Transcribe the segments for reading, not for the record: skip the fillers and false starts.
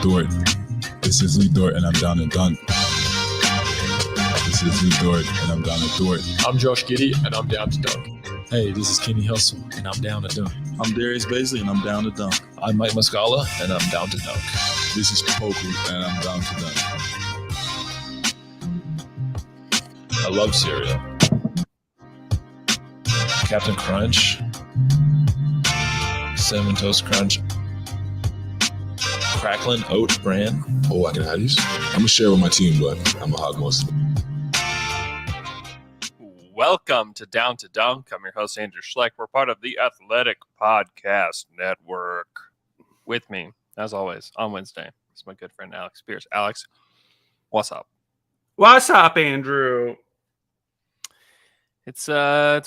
Dort. This is Lee Dort, and I'm down to dunk. This is Lee Dort, and I'm down to Dort. I'm Josh Giddey, and I'm down to dunk. Hey, this is Kenny Hustle, and I'm down to dunk. I'm Darius Baisley, and I'm down to dunk. I'm Mike Muscala, and I'm down to dunk. This is Poku, and I'm down to dunk. I love cereal. Captain Crunch, Cinnamon Toast Crunch, Cracklin' Oat Bran. Oh, I can have these. I'm gonna share with my team, but I'm gonna hog most of it. Welcome to Down to Dunk. I'm your host, Andrew Schleck. We're part of the Athletic Podcast Network. With me, as always, on Wednesday, is my good friend Alex Pierce. Alex, what's up? What's up, Andrew? It's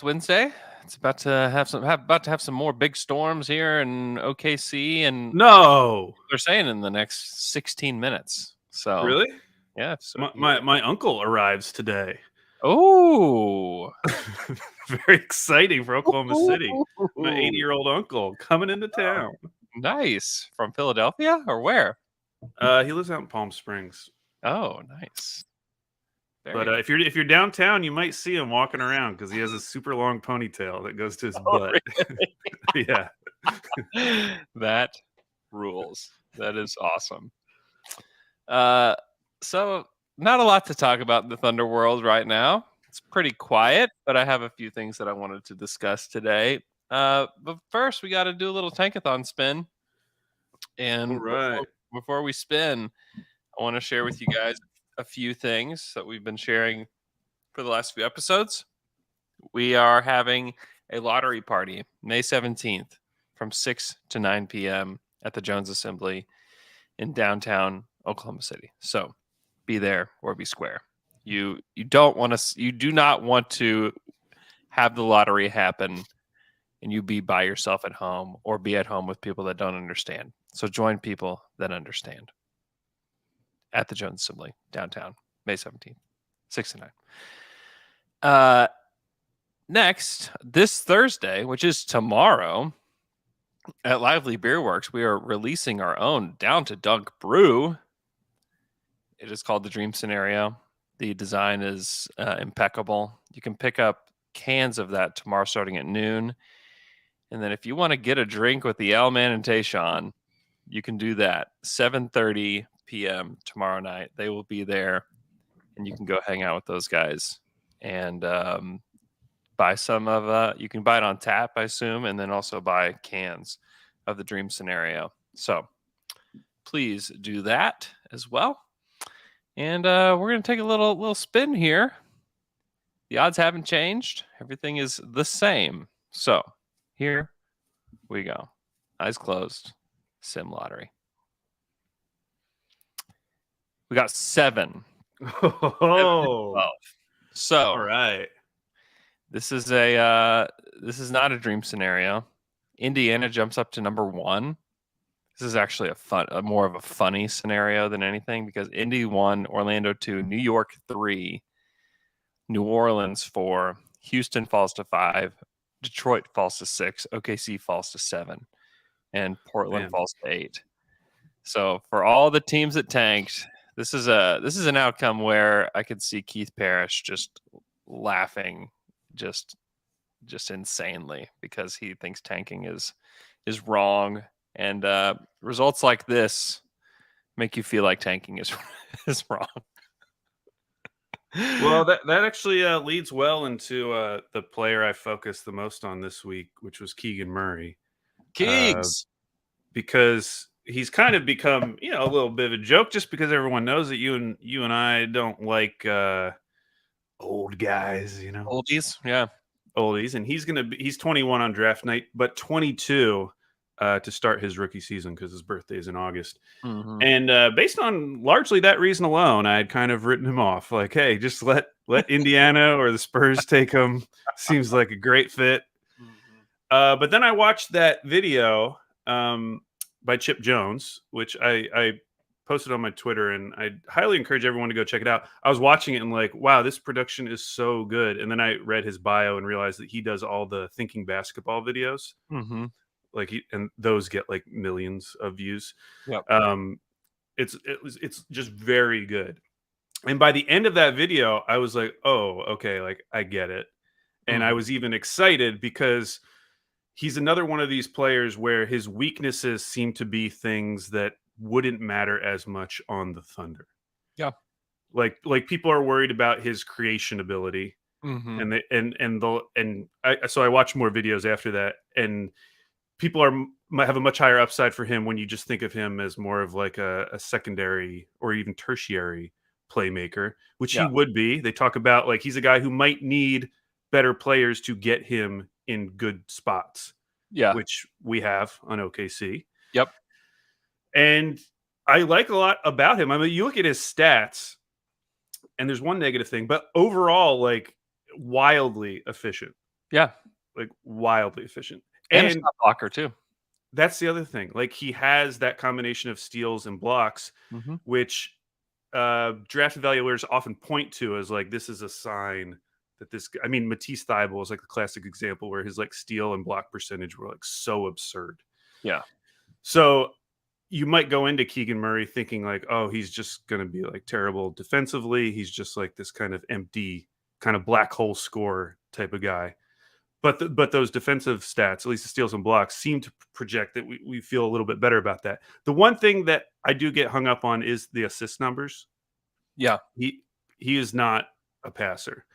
Wednesday. It's about to have some more big storms here in OKC, and they're saying in the next 16 minutes. So really, yeah. So my uncle arrives today. Oh, very exciting for Oklahoma City. My 80-year-old uncle coming into town. Nice. From Philadelphia or where? He lives out in Palm Springs. Oh, nice. But if you're downtown, you might see him walking around because he has a super long ponytail that goes to his butt. Really? Yeah. That rules. That is awesome. So not a lot to talk about in the Thunder world right now. It's pretty quiet, but I have a few things that I wanted to discuss today. But first, we got to do a little tankathon spin. And before we spin, I want to share with you guys a few things that we've been sharing for the last few episodes. We are having a lottery party May 17th from 6 to 9 p.m. at the Jones Assembly in downtown Oklahoma City. So be there or be square. You do not want to have the lottery happen and you be by yourself at home or be at home with people that don't understand. So join people that understand at the Jones Assembly downtown, May 17th, 6 to 9. Next, this Thursday, which is tomorrow, at Lively Beer Works, we are releasing our own Down to Dunk brew. It is called the Dream Scenario. The design is impeccable. You can pick up cans of that tomorrow starting at noon. And then if you want to get a drink with the L-Man and Tayshawn, you can do that. 7:30 p.m. tomorrow night. They will be there, and you can go hang out with those guys and buy some of you can buy it on tap, I assume, and then also buy cans of the Dream Scenario. So please do that as well. And we're going to take a little spin here. The odds haven't changed. Everything is the same. So here we go. Eyes closed. Sim lottery. We got 7. Oh, so all right. This is not a dream scenario. Indiana jumps up to number 1. This is actually more of a funny scenario than anything because Indy 1, Orlando 2, New York 3, New Orleans 4, Houston falls to 5, Detroit falls to 6, OKC falls to 7, and Portland falls to 8. So for all the teams that tanked, this is an outcome where I could see Keith Parrish just laughing just insanely because he thinks tanking is wrong, and results like this make you feel like tanking is wrong. Well, that actually leads well into the player I focused the most on this week, which was Keegan Murray. Keegs, because he's kind of become, a little bit of a joke just because everyone knows that you and I don't like old guys, oldies, yeah, oldies. And he's 21 on draft night, but 22 to start his rookie season because his birthday is in August. Mm-hmm. And based on largely that reason alone, I had kind of written him off. Like, hey, just let Indiana or the Spurs take him. Seems like a great fit. Mm-hmm. But then I watched that video by Chip Jones, which I posted on my Twitter, and I highly encourage everyone to go check it out. I was watching it and like, wow, this production is so good. And then I read his bio and realized that he does all the Thinking Basketball videos. Mm-hmm. And those get like millions of views. Yep. It's just very good. And by the end of that video, I was like, oh, okay, like I get it. And I was even excited because he's another one of these players where his weaknesses seem to be things that wouldn't matter as much on the Thunder. Yeah. Like people are worried about his creation ability. Mm-hmm. So I watched more videos after that, and people might have a much higher upside for him when you just think of him as more of like a secondary or even tertiary playmaker, which he Yeah. would be. They talk about like he's a guy who might need better players to get him in good spots, Yeah. which we have on OKC. Yep. And I like a lot about him. I mean, you look at his stats, and there's one negative thing, but overall, like wildly efficient. Yeah. Like wildly efficient. And a And shot blocker too. that's the other thing. Like he has that combination of steals and blocks, Mm-hmm. which draft evaluators often point to as like this is a sign that this. I mean, Matisse Thybulle is like the classic example where his like steal and block percentage were like so absurd. Yeah. So you might go into Keegan Murray thinking like, oh, he's just going to be like terrible defensively. He's just like this kind of empty, kind of black hole scorer type of guy. But those defensive stats, at least the steals and blocks, seem to project that we feel a little bit better about that. The one thing that I do get hung up on is the assist numbers. Yeah. He is not a passer.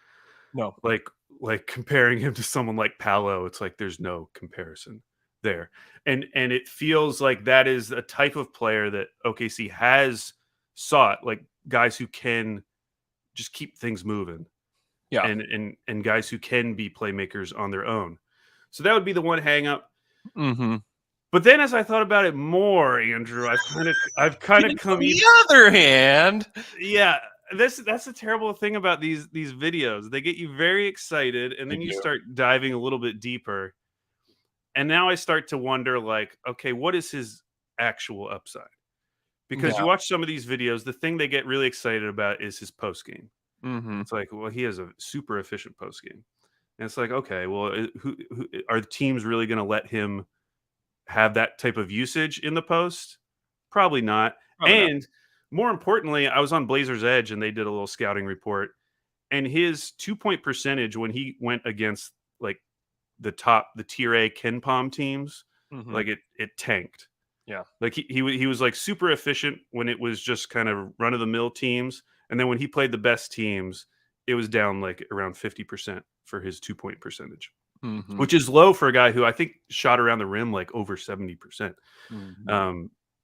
No. Like comparing him to someone like Paolo, it's like there's no comparison there. And it feels like that is a type of player that OKC has sought, like guys who can just keep things moving. Yeah. And guys who can be playmakers on their own. So that would be the one hang up. Mm-hmm. But then as I thought about it more, Andrew, I've kind of come On the other hand, yeah, that's the terrible thing about these videos. They get you very excited, and then you start diving a little bit deeper. And now I start to wonder, like, okay, what is his actual upside? Because you watch some of these videos, the thing they get really excited about is his post game. mm-hmm. It's like, well, he has a super efficient post game, and it's like, okay, well, who are the teams really going to let him have that type of usage in the post? Probably not. And more importantly, I was on Blazers Edge, and they did a little scouting report, and his 2-point percentage when he went against like the tier A Ken Palm teams, like it tanked. Yeah, like he was like super efficient when it was just kind of run of the mill teams. And then when he played the best teams, it was down like around 50% for his 2-point percentage, which is low for a guy who I think shot around the rim like over 70%.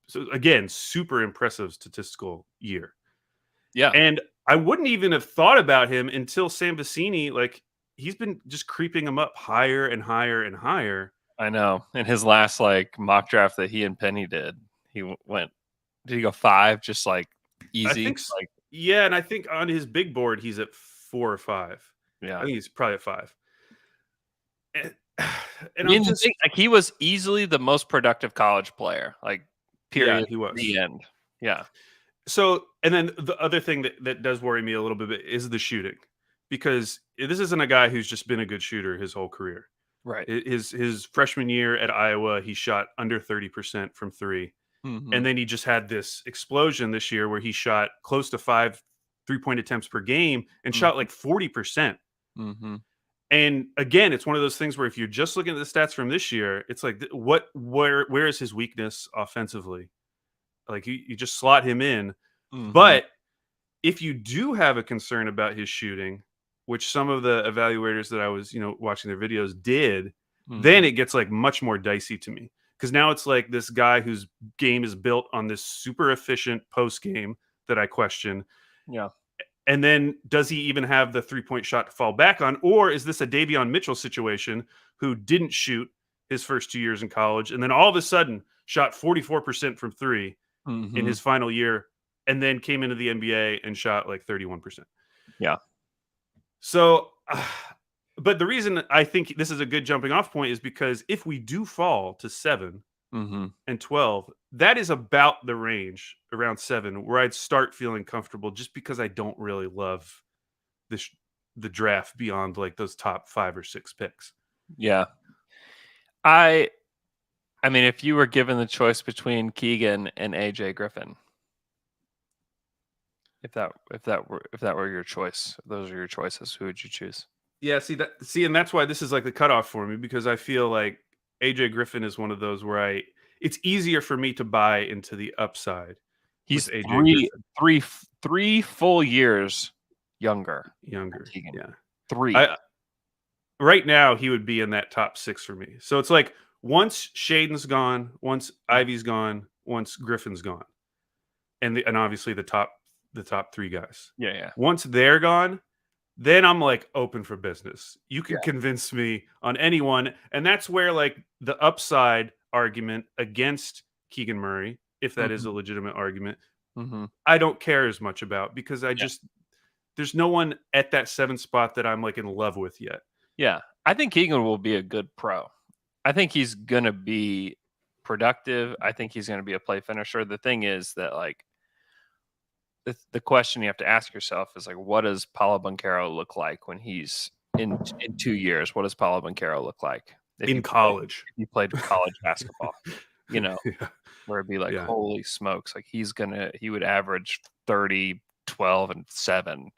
So again, super impressive statistical year. Yeah. And I wouldn't even have thought about him until Sam Vecini, like he's been just creeping him up higher and higher and higher. I know. In his last like mock draft that he and Penny did, did he go 5? Just like easy. I think so. Like, yeah, and I think on his big board he's at 4 or 5. yeah, I think he's probably at 5. And I mean, like he was easily the most productive college player. Like, period. Yeah, he was. The end. Yeah. So, and then the other thing that does worry me a little bit is the shooting, because this isn't a guy who's just been a good shooter his whole career. Right. His freshman year at Iowa, he shot under 30% from 3. And then he just had this explosion this year where he shot close to 5 3-point attempts per game and shot like 40%. And again, it's one of those things where if you're just looking at the stats from this year, it's like, where is his weakness offensively? Like you just slot him in. But if you do have a concern about his shooting, which some of the evaluators that I was, watching their videos did, then it gets like much more dicey to me. Because now it's like this guy whose game is built on this super efficient post game that I question. Yeah. And then does he even have the 3-point shot to fall back on? Or is this a Davion Mitchell situation who didn't shoot his first 2 years in college and then all of a sudden shot 44% from 3 in his final year and then came into the NBA and shot like 31%? Yeah. So, but the reason I think this is a good jumping off point is because if we do fall to 7 and 12, that is about the range around 7 where I'd start feeling comfortable, just because I don't really love the draft beyond like those top 5 or 6 picks. Yeah. I mean, if you were given the choice between Keegan and AJ Griffin, If that were your choice, those are your choices. Who would you choose? Yeah, and that's why this is like the cutoff for me, because I feel like AJ Griffin is one of those where it's easier for me to buy into the upside. He's with AJ Griffin. three full years younger. Younger. Keegan. Yeah. 3. Right now he would be in that top 6 for me. So it's like once Shaden's gone, once Ivy's gone, once Griffin's gone, and obviously the top 3 guys. Yeah. Once they're gone, then I'm like open for business. You can convince me on anyone, and that's where like the upside argument against Keegan Murray, if that is a legitimate argument, I don't care as much about, because there's no one at that 7 spot that I'm like in love with yet. Yeah, I think Keegan will be a good pro. I think he's gonna be productive. I think he's gonna be a play finisher. The thing is that like the question you have to ask yourself is like, what does Paolo Banchero look like when he's in 2 years? What does Paolo Banchero look like in college? If he played college basketball, Yeah. where it'd be like, holy smokes, like he would average 30, 12, and 7,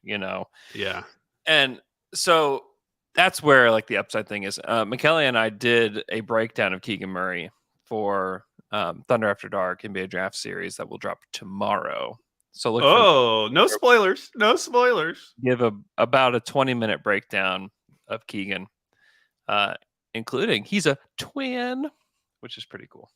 Yeah. And so that's where like the upside thing is. McKelly and I did a breakdown of Keegan Murray for Thunder After Dark NBA Draft Series that will drop tomorrow. So look. No spoilers! No spoilers. Give about a 20-minute breakdown of Keegan, including he's a twin, which is pretty cool.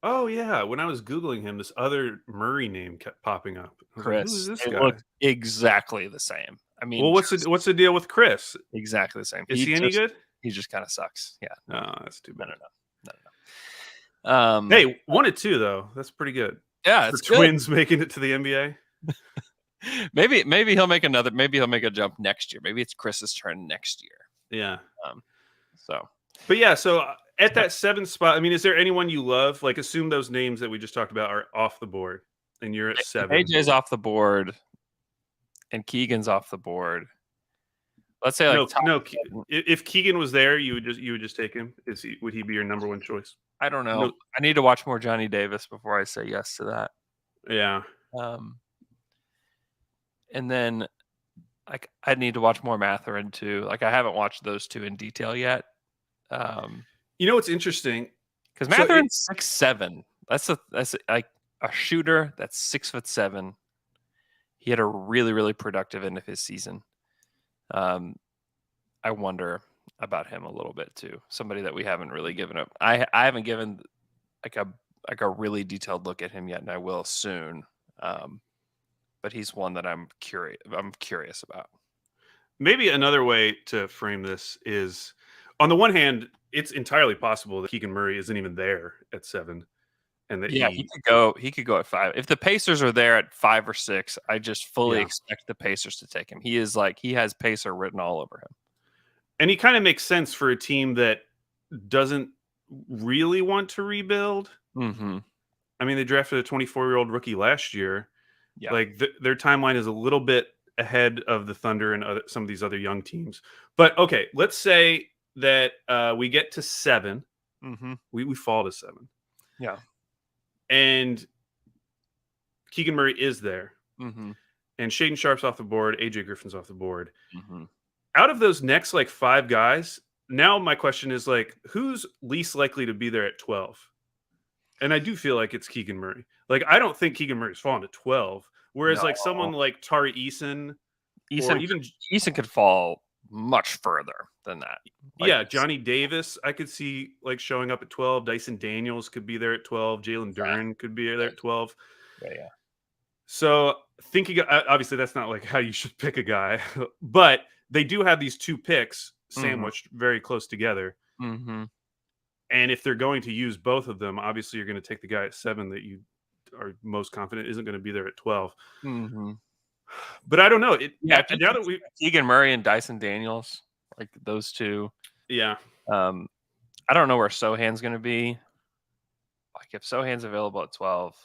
Oh yeah, when I was Googling him, this other Murray name kept popping up. Chris, like, who is this it guy? looked exactly the same. I mean, well, what's the deal with Chris? Exactly the same. Is he any good? He just kind of sucks. Yeah. Oh, that's too bad. No. Hey, 1-2 though. That's pretty good. Yeah, for it's twins making it to the NBA. Maybe he'll make another. Maybe he'll make a jump next year. Maybe it's Chris's turn next year. Yeah. But yeah. So at that 7 spot, I mean, is there anyone you love? Like, assume those names that we just talked about are off the board, and you're at 7. AJ's off the board, and Keegan's off the board. Let's say like no. If Keegan was there, you would just take him. Would he be your number 1 choice? I don't know. I need to watch more Johnny Davis before I say yes to that. Yeah. And then like I need to watch more Mathurin too. Like I haven't watched those 2 in detail yet. You know what's interesting? Because Mathurin's 6'7". That's like a shooter that's 6'7". He had a really, really productive end of his season. I wonder about him a little bit too. Somebody that we haven't really given up. I haven't given like a really detailed look at him yet, and I will soon. But he's one that I'm curious about. Maybe another way to frame this is, on the one hand, it's entirely possible that Keegan Murray isn't even there at 7, and that he could go at 5. If the Pacers are there at 5 or 6, I just fully expect the Pacers to take him. He has Pacer written all over him. And he kind of makes sense for a team that doesn't really want to rebuild. Mm-hmm. I mean, they drafted a 24-year-old rookie last year. Yeah. Like their timeline is a little bit ahead of the Thunder and some of these other young teams. But okay, let's say that we get to 7. Mm-hmm. We fall to 7. Yeah. And Keegan Murray is there. Mm-hmm. And Shaden Sharp's off the board. AJ Griffin's off the board. Mm-hmm. Out of those next like 5 guys, now my question is like, who's least likely to be there at 12? And I do feel like it's Keegan Murray. Like, I don't think Keegan Murray's fallen to 12. Whereas like someone like Tari Eason could fall much further than that. Like, Johnny Davis, I could see like showing up at 12. Dyson Daniels could be there at 12. Jalen Duren could be there at 12. Yeah. So thinking, obviously that's not like how you should pick a guy, but they do have these 2 picks sandwiched very close together. Mm-hmm. And if they're going to use both of them, obviously you're going to take the guy at 7 that you are most confident isn't going to be there at 12. Mm-hmm. But I don't know. Now that we Keegan Murray and Dyson Daniels, like those 2. Yeah. I don't know where Sochan's going to be. Like if Sochan's available at 12,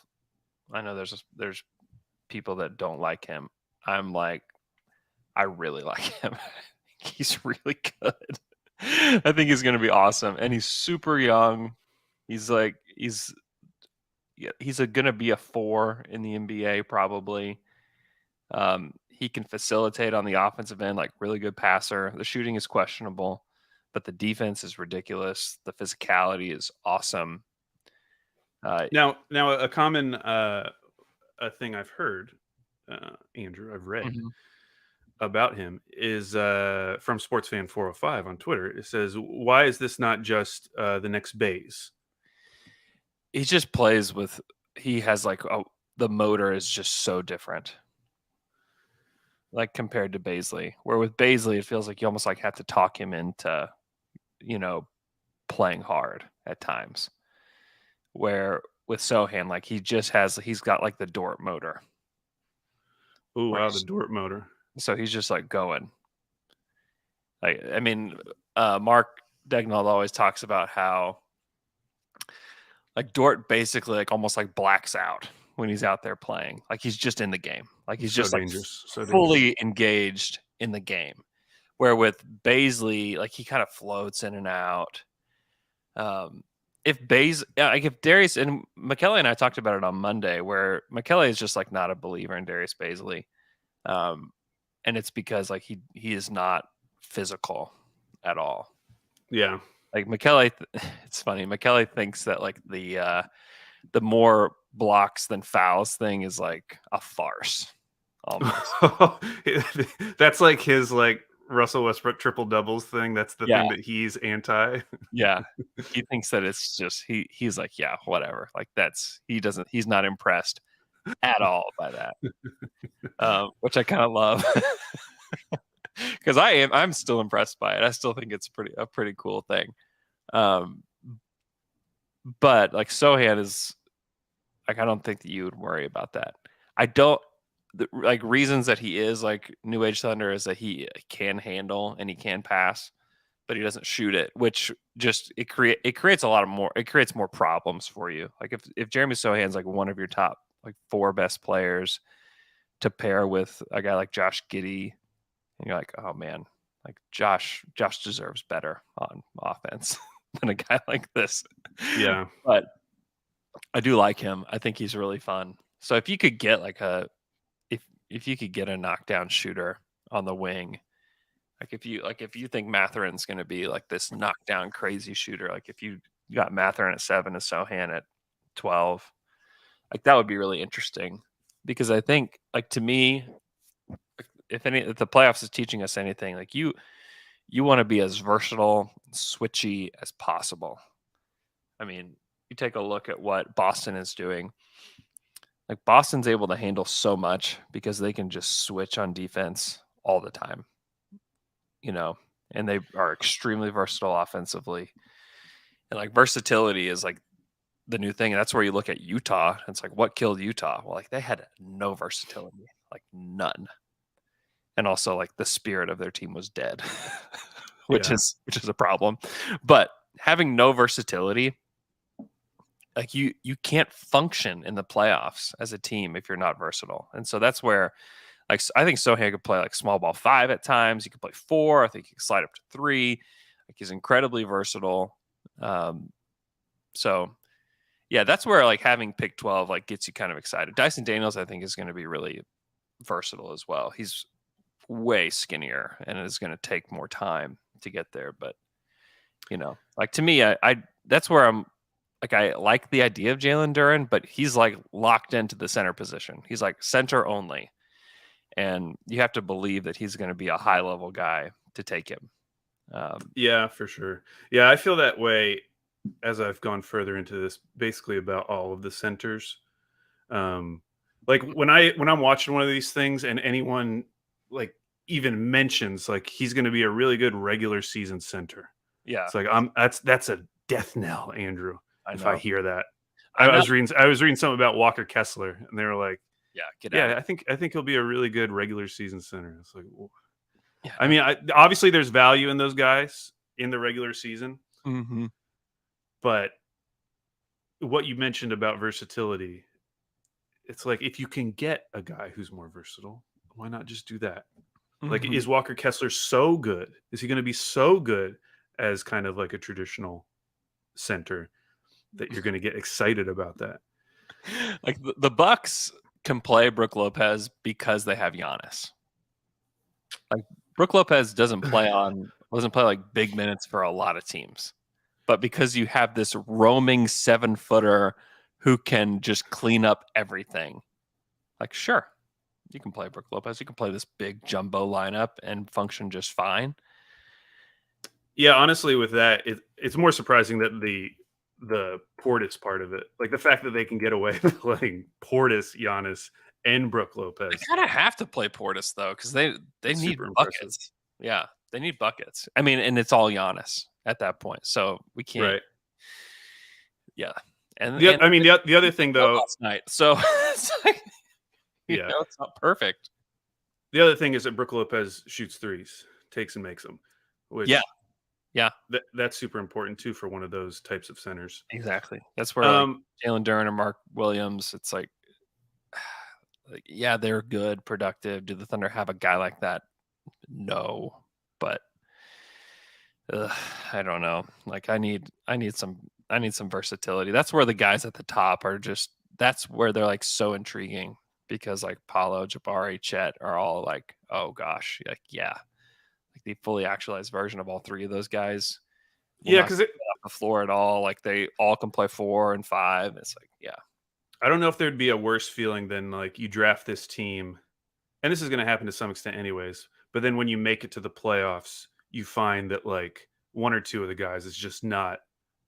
I know there's people that don't like him. I'm like, I really like him. He's really good. I think he's going to be awesome, and he's super young. He's going to be a 4 in the NBA probably. He can facilitate on the offensive end, like really good passer. The shooting is questionable, but the defense is ridiculous. The physicality is awesome. Now a common a thing I've heard, Andrew, I've read about him is from Sportsfan 405 on Twitter. It says, "Why is this not just the next Baze?" He just plays with. He has like the motor is just so different, like compared to Baisley. Where with Baisley, it feels like you almost like have to talk him into, playing hard at times. Where with Sochan, like he's got like the Dort motor. Oh wow, the Dort motor. So he's just like going. Mark Degnauld always talks about how like Dort basically like almost like blacks out when he's out there playing. Like he's just in the game. Like he's just dangerous. Like fully engaged in the game. Where with Baisley, like he kind of floats in and out. If Darius and McKelly and I talked about it on Monday, where McKelly is just like not a believer in Darius Baisley. And it's because like he is not physical at all. Yeah. Like McKelly, it's funny. McKelly thinks that like the more blocks than fouls thing is like a farce. Almost. That's like his like Russell Westbrook triple doubles thing. That's the thing that he's anti. Yeah. He thinks that it's just he's like, yeah, whatever. Like he's not impressed at all by that. Which I kind of love. Because I'm still impressed by it. I still think it's a pretty cool thing. But like Sochan is like, I don't think that you would worry about that. I don't like reasons that he is like New Age Thunder is that he can handle and he can pass, but he doesn't shoot it, which just it creates more problems for you. Like if Jeremy Sochan's like one of your top like 4 best players to pair with a guy like Josh Giddey, and you're like, oh man, like Josh deserves better on offense than a guy like this. Yeah. But I do like him. I think he's really fun. So if you could get if you could get a knockdown shooter on the wing, if you think Matherin's going to be like this knockdown crazy shooter, like if you got Matherin at 7 and Sochan at 12, like that would be really interesting, because I think like to me, if the playoffs is teaching us anything, like you want to be as versatile, switchy as possible. I mean, you take a look at what Boston is doing. Like Boston's able to handle so much because they can just switch on defense all the time, and they are extremely versatile offensively. And like versatility is like the new thing. And that's where you look at Utah. And it's like, what killed Utah? Well, like they had no versatility, like none. And also like the spirit of their team was dead, which is a problem. But having no versatility, like you can't function in the playoffs as a team if you're not versatile. And so that's where like I think Sochan could play like small ball 5 at times. He could play 4. I think he could slide up to 3. Like he's incredibly versatile. So yeah, that's where like having pick 12 like gets you kind of excited. Dyson Daniels, I think, is going to be really versatile as well. He's way skinnier and it's going to take more time to get there. But like to me, I that's where I'm like, I like the idea of Jalen Duren, but he's like locked into the center position. He's like center only. And you have to believe that he's going to be a high level guy to take him. Yeah, for sure. Yeah, I feel that way as I've gone further into this, basically about all of the centers. Like when I'm watching one of these things and anyone like even mentions like he's going to be a really good regular season center. Yeah. It's like that's a death knell, Andrew. If I hear that. I was reading something about Walker Kessler and they were like, I think he'll be a really good regular season center. It's like, I mean, obviously there's value in those guys in the regular season, but what you mentioned about versatility, it's like if you can get a guy who's more versatile, why not just do that? Like, is Walker Kessler so good? Is he going to be so good as kind of like a traditional center that you're going to get excited about that? Like the Bucks can play Brook Lopez because they have Giannis. Like Brook Lopez doesn't play like big minutes for a lot of teams, but because you have this roaming 7-footer who can just clean up everything, like sure, you can play Brook Lopez. You can play this big jumbo lineup and function just fine. Yeah, honestly, with that, it's more surprising that the Portis part of it, like the fact that they can get away with playing Portis, Giannis, and Brook Lopez. They kind of have to play Portis though, because they need buckets. Impressive. Yeah, they need buckets. I mean, and it's all Giannis at that point, so we can't. Right. Yeah, and the other thing though, last night, so it's like, it's not perfect. The other thing is that Brook Lopez shoots threes, takes and makes them. Which that's super important too for one of those types of centers. Exactly. That's where Jalen Duren and Mark Williams, it's like, yeah, they're good, productive. Do the Thunder have a guy like that? No, but I don't know. Like I need some versatility. That's where the guys at the top are that's where they're like so intriguing because like Paolo, Jabari, Chet are all like, oh gosh, like yeah. Like the fully actualized version of all three of those guys. Yeah, because off the floor at all. Like they all can play 4 and 5. It's like, yeah. I don't know if there'd be a worse feeling than like you draft this team, and this is going to happen to some extent anyways. But then when you make it to the playoffs, you find that like 1 or 2 of the guys is just not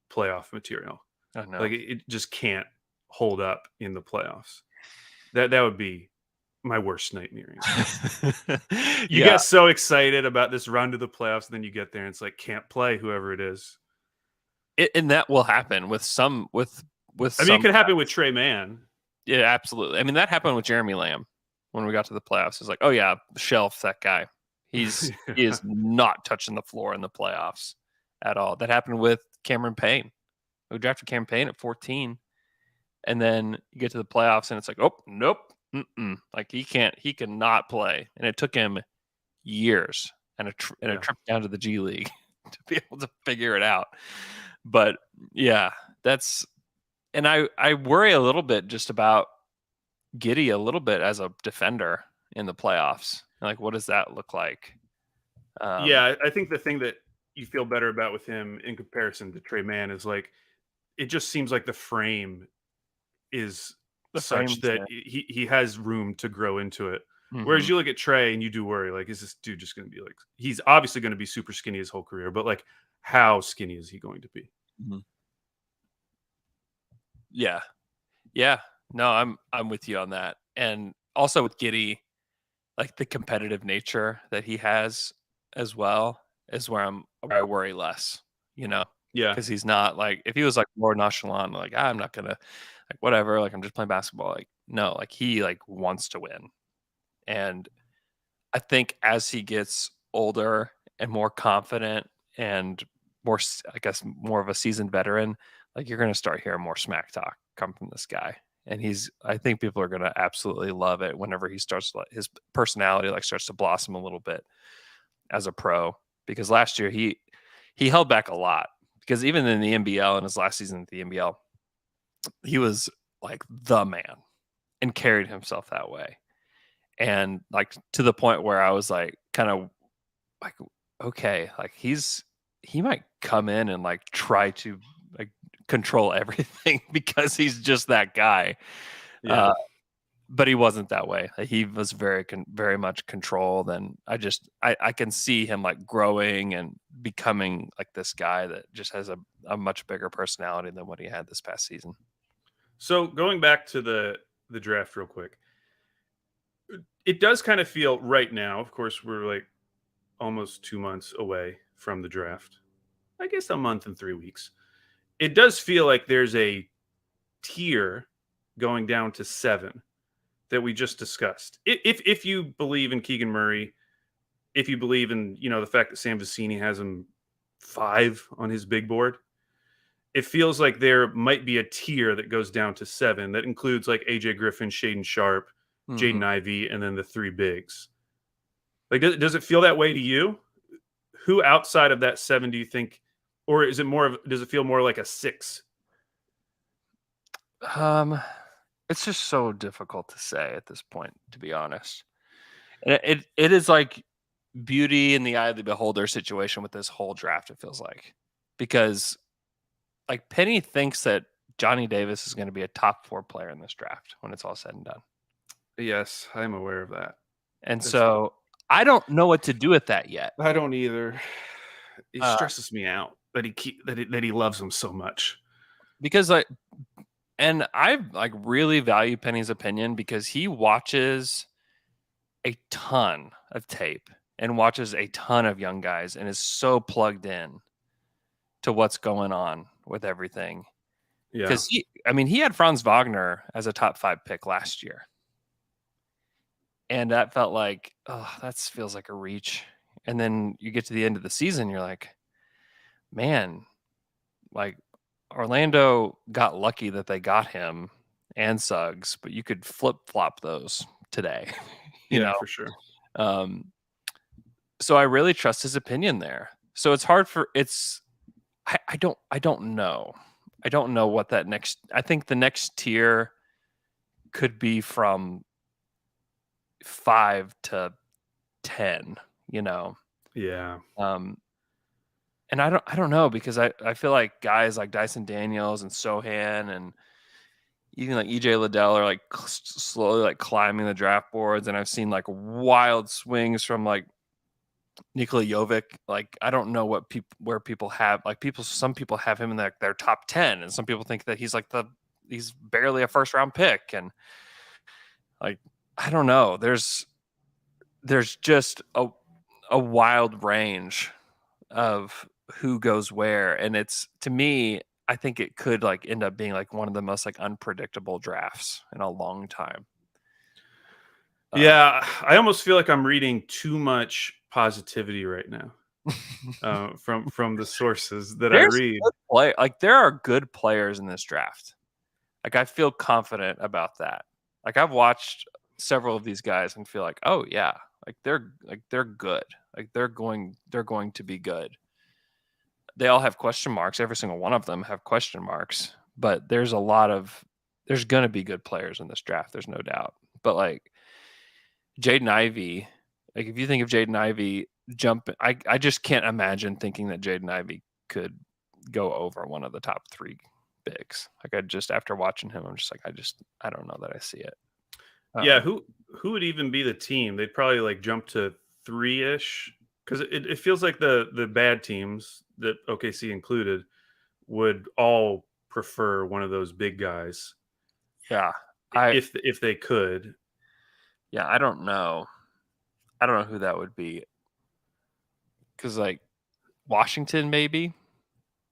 playoff material. I know. Like it just can't hold up in the playoffs. That would be my worst nightmare. You get so excited about this run to the playoffs, and then you get there and it's like can't play whoever it is. And that will happen with some with. I mean, it could happen with Trey Mann. Yeah, absolutely. I mean, that happened with Jeremy Lamb when we got to the playoffs. It's like, oh yeah, shelf that guy. He is not touching the floor in the playoffs at all. That happened with Cameron Payne. We drafted Cameron Payne at 14, and then you get to the playoffs and it's like, oh nope. Like he cannot play, and it took him years and a trip down to the G League to be able to figure it out. But yeah, and I worry a little bit just about Giddey a little bit as a defender in the playoffs. Like, what does that look like? I think the thing that you feel better about with him in comparison to Trey Mann is like it just seems like the frame is such that he has room to grow into it. Mm-hmm. Whereas you look at Trey and you do worry, like, is this dude just going to be like, he's obviously going to be super skinny his whole career, but like, how skinny is he going to be? Mm-hmm. Yeah. Yeah. No, I'm with you on that. And also with Giddey, like the competitive nature that he has as well is where I worry less, Yeah. Because he's not like, if he was like more nonchalant, like, I'm not going to, like whatever, like I'm just playing basketball. Like no, like he like wants to win. And I think as he gets older and more confident and more, I guess, more of a seasoned veteran, like you're going to start hearing more smack talk come from this guy. And I think people are going to absolutely love it whenever he starts, his personality like starts to blossom a little bit as a pro, because last year he held back a lot, because even in the NBL, in his last season at the NBL, he was like the man and carried himself that way. And like to the point where I was like, kind of like, okay, like he might come in and like try to like control everything because he's just that guy. Yeah. But he wasn't that way. He was very much controlled. And I can see him like growing and becoming like this guy that just has a much bigger personality than what he had this past season. So going back to the draft real quick, it does kind of feel right now, of course, we're like almost 2 months away from the draft. I guess a month and 3 weeks. It does feel like there's a tier going down to 7 that we just discussed. If you believe in Keegan Murray, if you believe in, the fact that Sam Vecini has him 5 on his big board, it feels like there might be a tier that goes down to 7 that includes like AJ Griffin, Shaden Sharp, Jaden Ivey, and then the 3 bigs. Like, does it feel that way to you? Who outside of that 7 do you think, or does it feel more like a 6? It's It's just so difficult to say at this point, to be honest. And it is like beauty in the eye of the beholder situation with this whole draft, it feels like. Because like Penny thinks that Johnny Davis is going to be a top 4 player in this draft when it's all said and done. Yes, I'm aware of that. And so I don't know what to do with that yet. I don't either. It stresses me out that he loves him so much. Because and I like really value Penny's opinion because he watches a ton of tape and watches a ton of young guys and is so plugged in to what's going on with everything. Yeah. Because he had Franz Wagner as a top 5 pick last year. And that felt like, that feels like a reach. And then you get to the end of the season, you're like, man, like Orlando got lucky that they got him and Suggs, but you could flip-flop those today. you know, for sure. So I really trust his opinion there. So it's hard I don't know. I don't know what that next, I think the next tier could be from 5 to 10, Yeah. And I don't know because I feel like guys like Dyson Daniels and Sochan and even like EJ Liddell are like slowly like climbing the draft boards, and I've seen like wild swings from like Nikola Jovic. Like I don't know where people have some people have him in their top 10, and some people think that he's barely a first round pick, and like I don't know. There's just a wild range of who goes where, and it's, to me, I think it could like end up being like one of the most like unpredictable drafts in a long time. Yeah, I almost feel like I'm reading too much positivity right now from the sources that I read. Like there are good players in this draft. Like I feel confident about that. Like I've watched several of these guys and feel like, oh yeah, they're good. Like they're going to be good. They all have question marks. Every single one of them have question marks, but there's going to be good players in this draft. There's no doubt. But like Jaden Ivey, like if you think of Jaden Ivey I just can't imagine thinking that Jaden Ivey could go over one of the top 3 bigs. Like after watching him, I'm just like, I don't know that I see it. Yeah. Who would even be the team? They'd probably like jump to 3-ish. Because it feels like the bad teams, that OKC included, would all prefer one of those big guys. Yeah, if they could. Yeah, I don't know. I don't know who that would be. Because like Washington, maybe.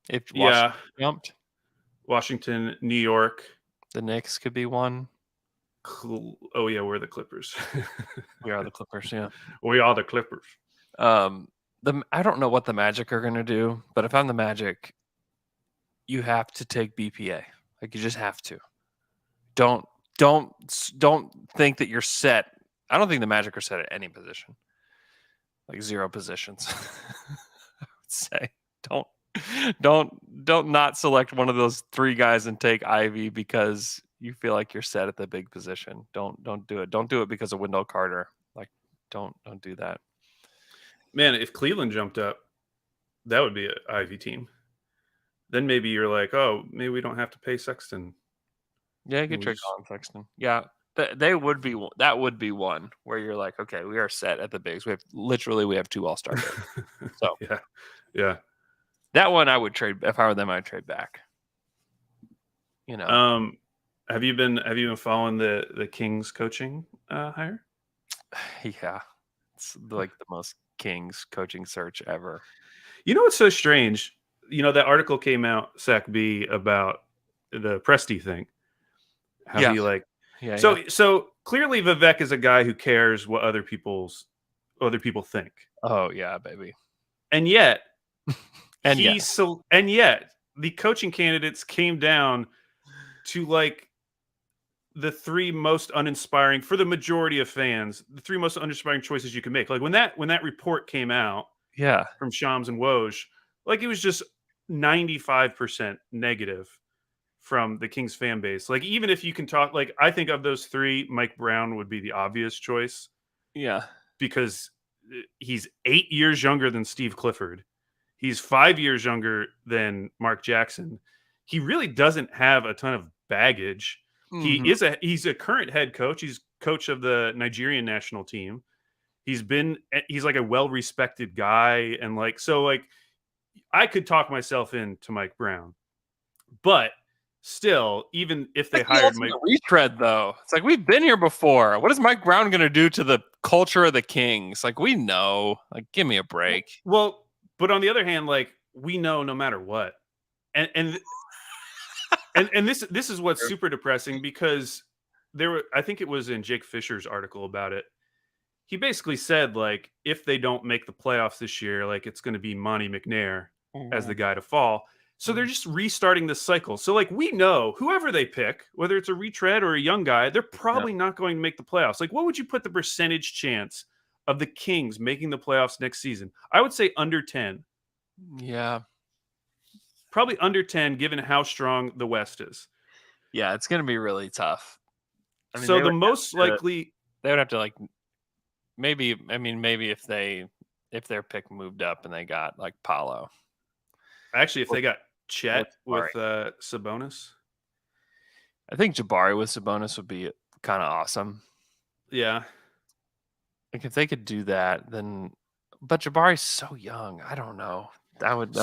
If Washington jumped. Washington, New York. The Knicks could be one. Oh yeah, we're the Clippers. We are the Clippers. Yeah, we are the Clippers. I don't know what the Magic are going to do, but if I'm the Magic, you have to take BPA. Like you just have to. Don't think that you're set. I don't think the Magic are set at any position. Like 0 positions. I would say don't not select one of those 3 guys and take Ivy because you feel like you're set at the big position. Don't do it. Don't do it because of Wendell Carter. Like don't do that. Man, if Cleveland jumped up, that would be an Ivy team. Then maybe you're like, oh, maybe we don't have to pay Sexton. Yeah, you could trade Colin Sexton. Yeah, that would be one where you're like, okay, we are set at the bigs. We have 2 all-star bigs. So yeah, that one I would trade. If I were them, I'd trade back. Have you been following the Kings coaching hire? Yeah, it's like the most Kings coaching search ever. You know what's so strange? That article came out, Sac B, about the Presti thing. How you like? Yeah. So clearly Vivek is a guy who cares what other people think. Oh yeah, baby. And yet, the coaching candidates came down to like the 3 most uninspiring, for the majority of fans, the 3 most uninspiring choices you can make. Like when that report came out, from Shams and Woj, like it was just 95% negative from the Kings fan base. Like, even if you can talk, like, I think of those three, Mike Brown would be the obvious choice Yeah. because he's 8 years younger than Steve Clifford. He's 5 years younger than Mark Jackson. He really doesn't have a ton of baggage. Mhm. He's a current head coach. He's coach of the Nigerian national team. He's like a well-respected guy. And like, so like, I could talk myself into Mike Brown, but still, even if they That's the hired ultimate Mike, retread, though. It's like we've been here before. What is Mike Brown going to do to the culture of the Kings? Like we know. Like, give me a break. well, but on the other hand, like we know no matter what, and this is what's super depressing because I think it was in Jake Fisher's article about it. He basically said like if they don't make the playoffs this year, like it's going to be Monty McNair as the guy to fall. So they're just restarting this cycle. So like we know whoever they pick, whether it's a retread or a young guy, they're probably not going to make the playoffs. Like what would you put the percentage chance of the Kings making the playoffs next season? I would say under 10. Yeah. Probably under 10 given how strong the West is. Yeah, it's going to be really tough. I mean, so the most likely they would have to like maybe if their pick moved up and they got like Paolo. Actually, if they got Chet with Sabonis, I think Jabari with Sabonis would be kind of awesome. Yeah, like if they could do that, then. But Jabari's so young. I don't know. That would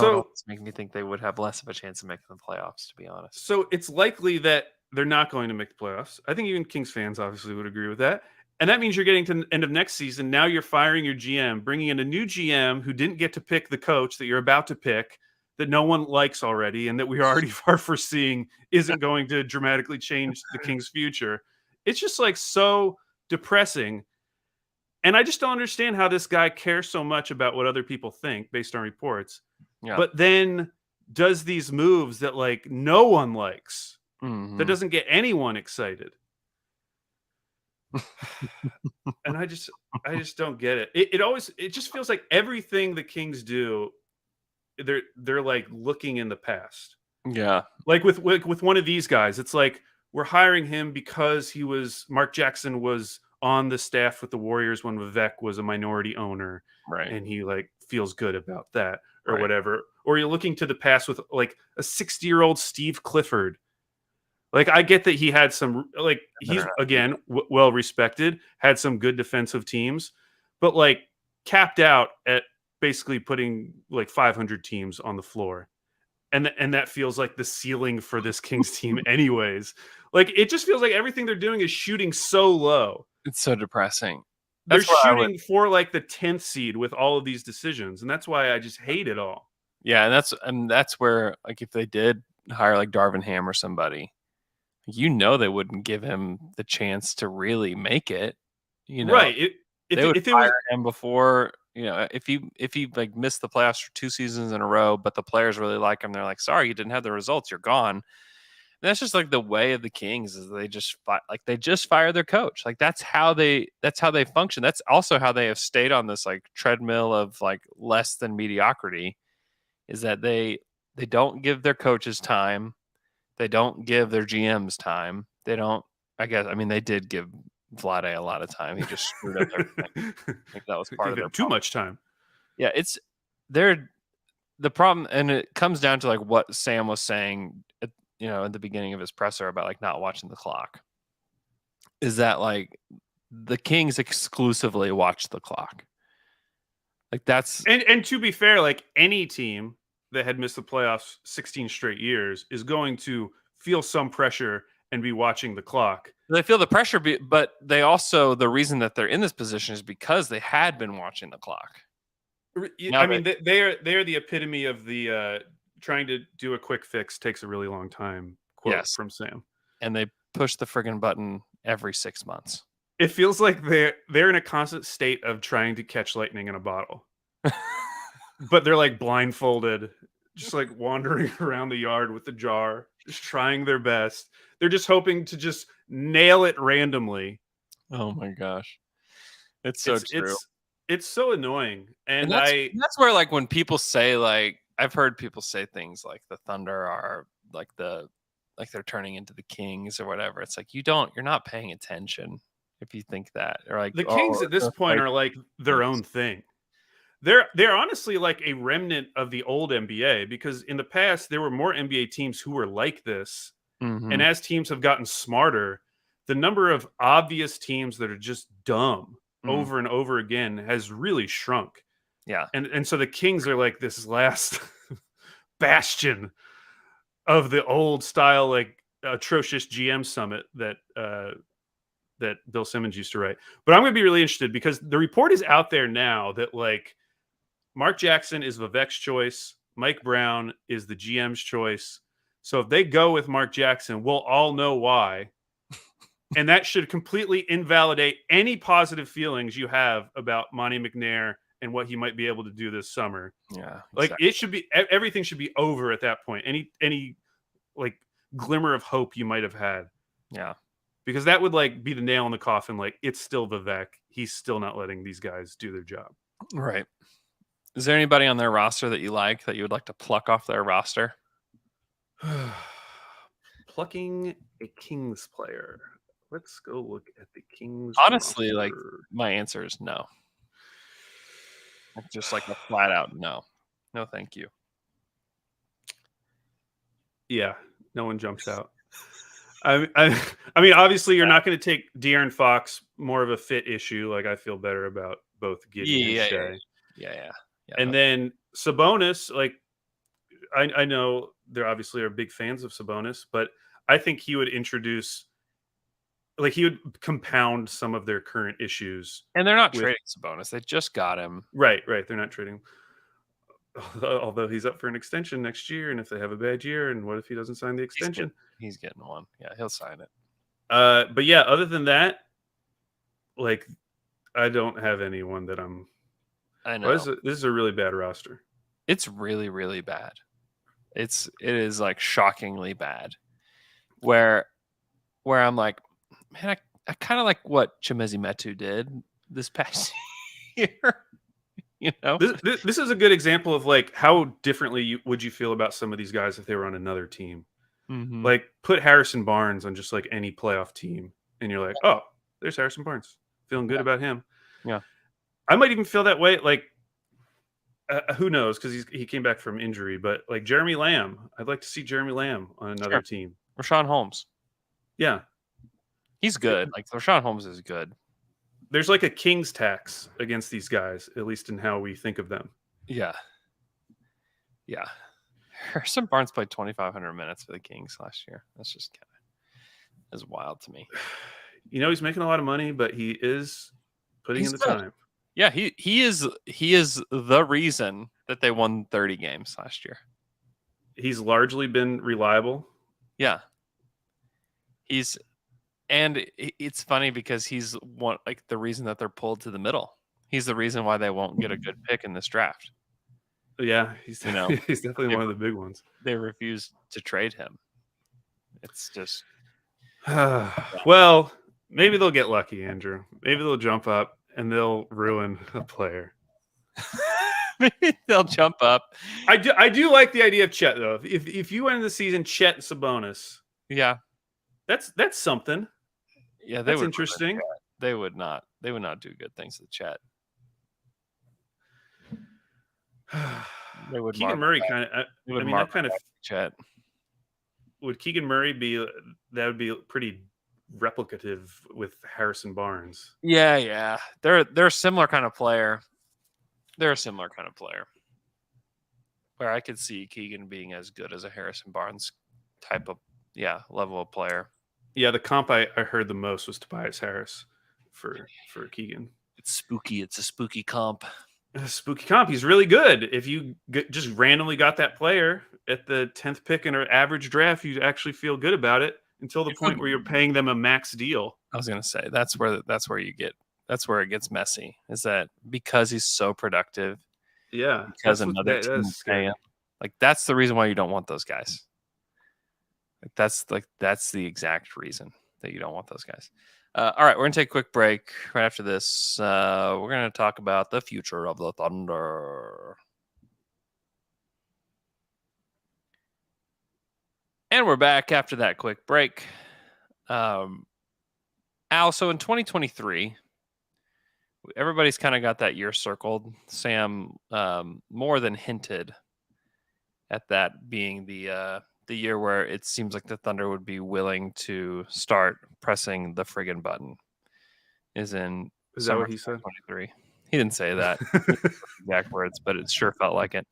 make me think they would have less of a chance of making the playoffs. To be honest, so it's likely that they're not going to make the playoffs. I think even Kings fans obviously would agree with that. And that means you're getting to the end of next season. Now you're firing your GM, bringing in a new GM who didn't get to pick the coach that you're about to pick, that no one likes already, and that we already are foreseeing isn't going to dramatically change the Kings' future. It's just like so depressing. And I just don't understand how this guy cares so much about what other people think based on reports. Yeah. But then does these moves that like no one likes, that doesn't get anyone excited. And I just don't get it. It just feels like everything the Kings do, they're like looking in the past. Yeah. Like with one of these guys, it's like we're hiring him because Mark Jackson was on the staff with the Warriors when Vivek was a minority owner. Right. And he like feels good about that or whatever. Or you're looking to the past with like a 60-year-old Steve Clifford. Like, I get that he had some, like, he's, again, well respected, had some good defensive teams, but, like, capped out at basically putting, like, 500 teams on the floor. And that feels like the ceiling for this Kings team anyways. Like, it just feels like everything they're doing is shooting so low. It's so depressing. They're shooting for, like, the 10th seed with all of these decisions, and that's why I just hate it all. Yeah, and that's where, like, if they did hire, like, Darvin Ham or somebody, they wouldn't give him the chance to really make it, right? They would fire him before, if he like missed the playoffs for 2 seasons in a row, but the players really like him. They're like, sorry, you didn't have the results. You're gone. And that's just like the way of the Kings is they just fire their coach. Like that's how they function. That's also how they have stayed on this like treadmill of like less than mediocrity, is that they don't give their coaches time. They don't give their GMs time. They don't, I guess, I mean, they did give Vlade a lot of time. He just screwed up everything. I think that was part of their too much time. Yeah, the problem, and it comes down to like what Sam was saying, at the beginning of his presser about like not watching the clock, is that like the Kings exclusively watch the clock. Like that's and to be fair, like any team that had missed the playoffs 16 straight years is going to feel some pressure and be watching the clock. They feel the pressure, but they also, the reason that they're in this position is because they had been watching the clock. I mean, they're the epitome of the trying to do a quick fix takes a really long time quote from Sam. And they push the friggin' button every 6 months. It feels like they're in a constant state of trying to catch lightning in a bottle. But they're like blindfolded, just like wandering around the yard with the jar, just trying their best. They're just hoping to just nail it randomly. Oh my gosh. It's so true. It's so annoying. And that's where like when people say like, I've heard people say things like the Thunder are like the like they're turning into the Kings or whatever. It's like you're not paying attention if you think that. Or like The Kings at this point are like their own thing. They're honestly like a remnant of the old NBA, because in the past there were more NBA teams who were like this. And as teams have gotten smarter, the number of obvious teams that are just dumb over and over again has really shrunk. Yeah. And so the Kings are like this last bastion of the old style, like atrocious GM summit that Bill Simmons used to write. But I'm going to be really interested, because the report is out there now that like Mark Jackson is Vivek's choice, Mike Brown is the GM's choice. So if they go with Mark Jackson, we'll all know why. And that should completely invalidate any positive feelings you have about Monty McNair and what he might be able to do this summer. Yeah. Like it should be, everything should be over at that point. Any like glimmer of hope you might have had. Yeah. Because that would like be the nail in the coffin. Like, it's still Vivek. He's still not letting these guys do their job. Right. Is there anybody on their roster that you like that you would like to pluck off their roster? Plucking a Kings player. Let's go look at the Kings. Honestly, roster. like my answer is no. Just like a flat out no. No, thank you. Yeah, no one jumps out. I mean, obviously, you're not going to take De'Aaron Fox. More of a fit issue. Like, I feel better about both Giddey and Shea. Yeah. And then Sabonis, like, I know there obviously are big fans of Sabonis, but I think he would introduce, like, he would compound some of their current issues. And they're not trading Sabonis. They just got him. Right. They're not trading. Although he's up for an extension next year, and if they have a bad year, and what if he doesn't sign the extension? He's getting one. Yeah, he'll sign it. But yeah, other than that, like, I don't have anyone that I'm. I know this is a really bad roster. It's really, really bad. It is like shockingly bad. Where I'm like, man, I kind of like what Chimezie Metu did this past year. You know, this is a good example of like how differently would you feel about some of these guys if they were on another team. Mm-hmm. Like, put Harrison Barnes on just like any playoff team, and you're like, oh, there's Harrison Barnes, feeling good about him. Yeah, I might even feel that way. Like, who knows? Because he came back from injury, but like Jeremy Lamb, I'd like to see Jeremy Lamb on another team. Rashawn Holmes, yeah, he's good. Like, Rashawn Holmes is good. There's like a King's tax against these guys, at least in how we think of them. Yeah. Harrison Barnes played 2,500 minutes for the Kings last year. That's just kind of is wild to me. You know, he's making a lot of money, but he is putting in the time. Yeah, he is the reason that they won 30 games last year. He's largely been reliable. Yeah. And it's funny because he's one, like, the reason that they're pulled to the middle. He's the reason why they won't get a good pick in this draft. Yeah, he's definitely one of the big ones. They refuse to trade him. It's just well, maybe they'll get lucky, Andrew. Maybe they'll jump up and they'll ruin a player. Maybe they'll jump up. I do like the idea of Chet, though. If you went in the season Chet and Sabonis, yeah, that's something. Yeah, that's interesting. They would not do good things with Chet. They would. Keegan Murray kind of. I mean, that kind of Chet. Would Keegan Murray be? That would be pretty replicative with Harrison Barnes. Yeah. They're a similar kind of player. They're a similar kind of player. Where I could see Keegan being as good as a Harrison Barnes type of level of player. Yeah, the comp I heard the most was Tobias Harris for Keegan. It's spooky. It's a spooky comp. A spooky comp. He's really good. If you just randomly got that player at the 10th pick in an average draft, you actually feel good about it until the point where you're paying them a max deal. I was gonna say that's where it gets messy. Is that because he's so productive? Yeah, because another team will pay him. Like, that's the reason why you don't want those guys. That's the exact reason that you don't want those guys. All right, we're going to take a quick break. Right after this, we're going to talk about the future of the Thunder. And we're back after that quick break. Al, so in 2023, everybody's kind of got that year circled. Sam more than hinted at that being the year where it seems like the Thunder would be willing to start pressing the friggin' button. Is that what he said? 2023. He didn't say that exact words, but it sure felt like it.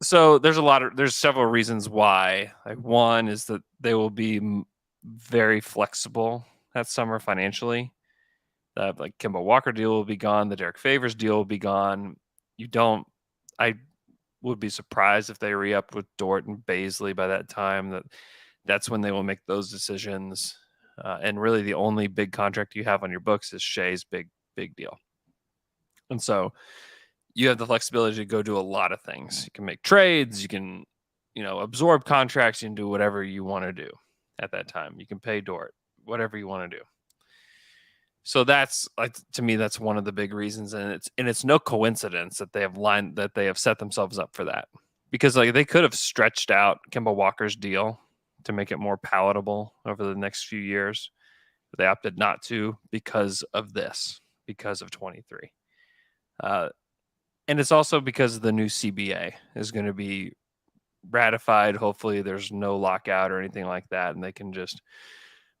So there's several reasons why. Like, one is that they will be very flexible that summer financially. Like Kemba Walker deal will be gone. The Derek Favors deal will be gone. I would be surprised if they re-up with Dort and Baisley by that time. That's when they will make those decisions. And really the only big contract you have on your books is Shea's big deal. And so you have the flexibility to go do a lot of things. You can make trades, you can, absorb contracts, you can do whatever you want to do at that time. You can pay Dort, whatever you want to do. So that's, like, to me, that's one of the big reasons, and it's no coincidence that they have set themselves up for that, because like they could have stretched out Kemba Walker's deal to make it more palatable over the next few years, but they opted not to because of 23. And it's also because the new CBA is going to be ratified. Hopefully there's no lockout or anything like that, and they can just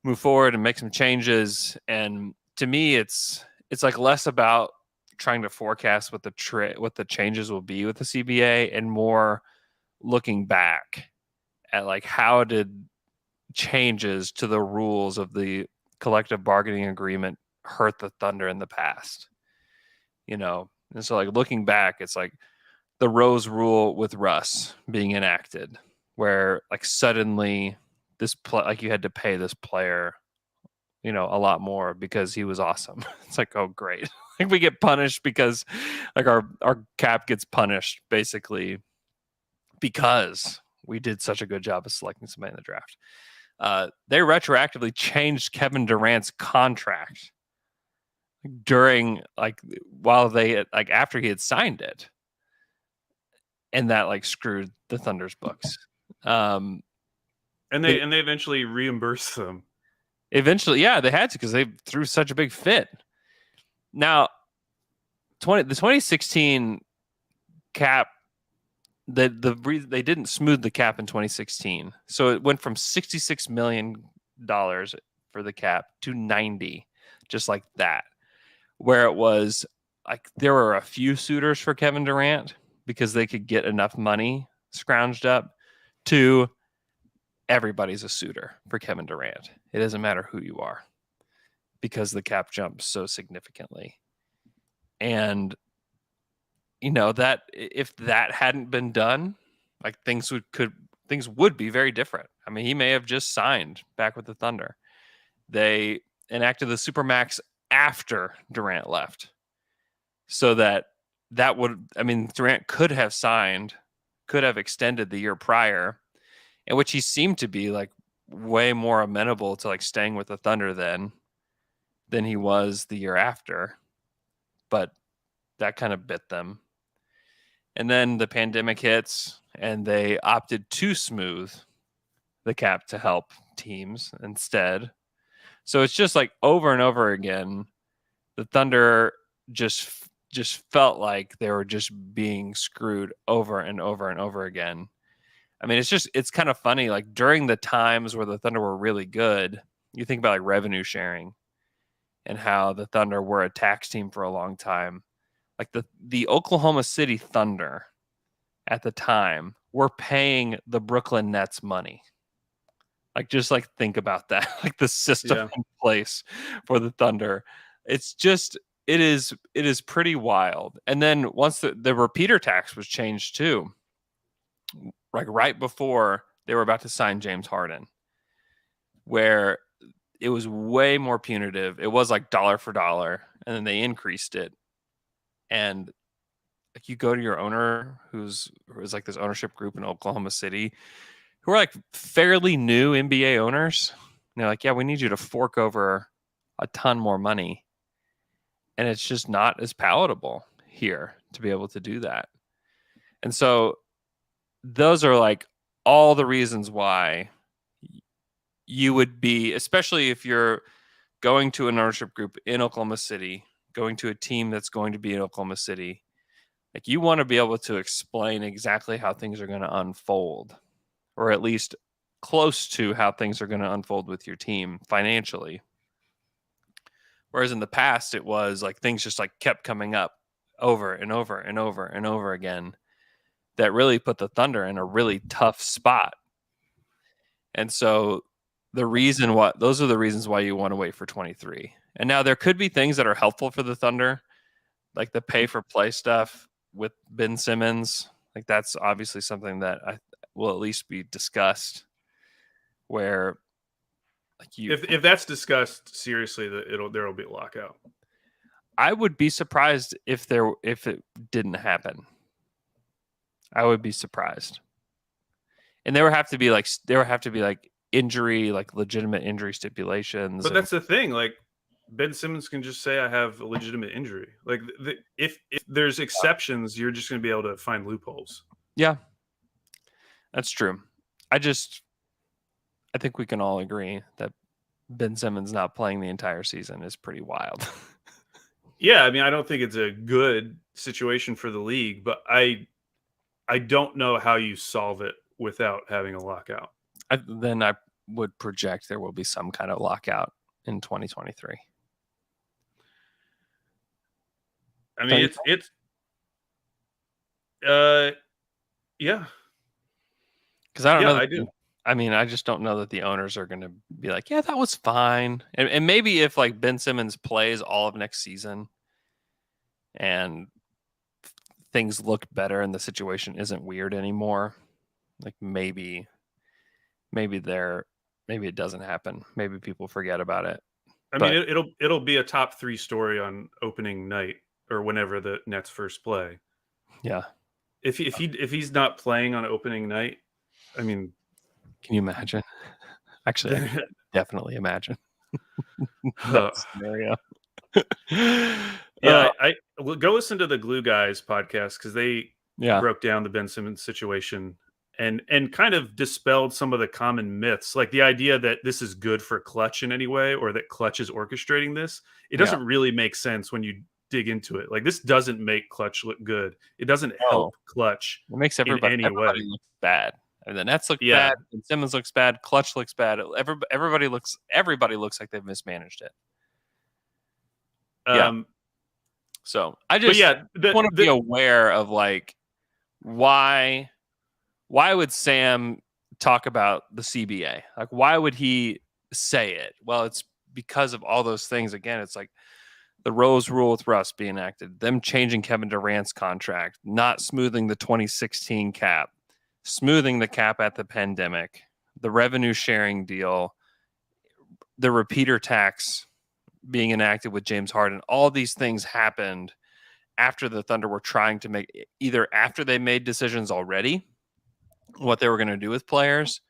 move forward and make some changes. And to me, it's like less about trying to forecast what the changes will be with the CBA, and more looking back at like how did changes to the rules of the collective bargaining agreement hurt the Thunder in the past. And so like looking back, it's like the Rose rule with Russ being enacted, where like suddenly like you had to pay this player, a lot more because he was awesome. It's like, oh great. Like we get punished because like our cap gets punished basically because we did such a good job of selecting somebody in the draft. They retroactively changed Kevin Durant's contract during after he had signed it, and that like screwed the Thunder's books. And they eventually reimbursed them. Eventually, yeah, they had to, because they threw such a big fit. Now, the 2016 cap, they didn't smooth the cap in 2016, so it went from $66 million for the cap to 90, just like that. Where it was like there were a few suitors for Kevin Durant because they could get enough money scrounged up, to everybody's a suitor for Kevin Durant. It doesn't matter who you are, because the cap jumps so significantly. And that if that hadn't been done, like things would be very different. I mean, he may have just signed back with the Thunder. They enacted the Supermax after Durant left, so that Durant could have extended the year prior, in which he seemed to be like way more amenable to like staying with the Thunder than he was the year after. But that kind of bit them. And then the pandemic hits, and they opted to smooth the cap to help teams instead. So it's just like over and over again, the Thunder just felt like they were just being screwed over and over and over again. I mean, it's kind of funny. Like during the times where the Thunder were really good, you think about like revenue sharing and how the Thunder were a tax team for a long time. Like the Oklahoma City Thunder at the time were paying the Brooklyn Nets money. Like, just like think about that, like the system in place for the Thunder. It's just, it is pretty wild. And then once the repeater tax was changed too, like right before they were about to sign James Harden, where it was way more punitive. It was like dollar for dollar, and then they increased it. And like you go to your owner, who is like this ownership group in Oklahoma City, who are like fairly new NBA owners. And they're like, yeah, we need you to fork over a ton more money. And it's just not as palatable here to be able to do that. And so those are like all the reasons why you would be, especially if you're going to an ownership group in Oklahoma City, going to a team that's going to be in Oklahoma City, like you want to be able to explain exactly how things are going to unfold, or at least close to how things are going to unfold with your team financially. Whereas in the past, it was like things just like kept coming up over and over and over and over again that really put the Thunder in a really tough spot. And so those are the reasons why you want to wait for 23. And now there could be things that are helpful for the Thunder, like the pay for play stuff with Ben Simmons. Like that's obviously something that will at least be discussed, where like if that's discussed seriously, there'll be a lockout. I would be surprised if it didn't happen. I would be surprised. And there would have to be like injury, like legitimate injury stipulations. But that's the thing. Like Ben Simmons can just say, "I have a legitimate injury." Like if there's exceptions, you're just going to be able to find loopholes. Yeah, that's true. I think we can all agree that Ben Simmons not playing the entire season is pretty wild. Yeah, I mean, I don't think it's a good situation for the league, but I don't know how you solve it without having a lockout. Then I would project there will be some kind of lockout in 2023. I mean, it's yeah. Because I don't know. I do. I mean, I just don't know that the owners are going to be like, yeah, that was fine. And maybe if like Ben Simmons plays all of next season and things look better and the situation isn't weird anymore, like maybe it doesn't happen. Maybe people forget about it. I mean, it'll be a top 3 story on opening night or whenever the Nets first play. Yeah. If he's not playing on opening night, I mean, can you imagine? Actually, I can definitely imagine that scenario. Yeah, I will go listen to the Glue Guys podcast because they broke down the Ben Simmons situation and kind of dispelled some of the common myths, like the idea that this is good for Clutch in any way or that Clutch is orchestrating this. It doesn't really make sense when you dig into it. Like this doesn't make Clutch look good. It doesn't help Clutch. It makes everybody look bad. And the Nets look bad. And Simmons looks bad. Clutch looks bad. Everybody looks like they've mismanaged it. So I just want to be aware of like why would Sam talk about the CBA? Like why would he say it? Well, it's because of all those things. Again, it's like the Rose Rule with Russ being enacted, them changing Kevin Durant's contract, not smoothing the 2016 cap, smoothing the cap at the pandemic, the revenue sharing deal, the repeater tax being enacted with James Harden. All these things happened after the Thunder were trying to make, either after they made decisions already, what they were going to do with players,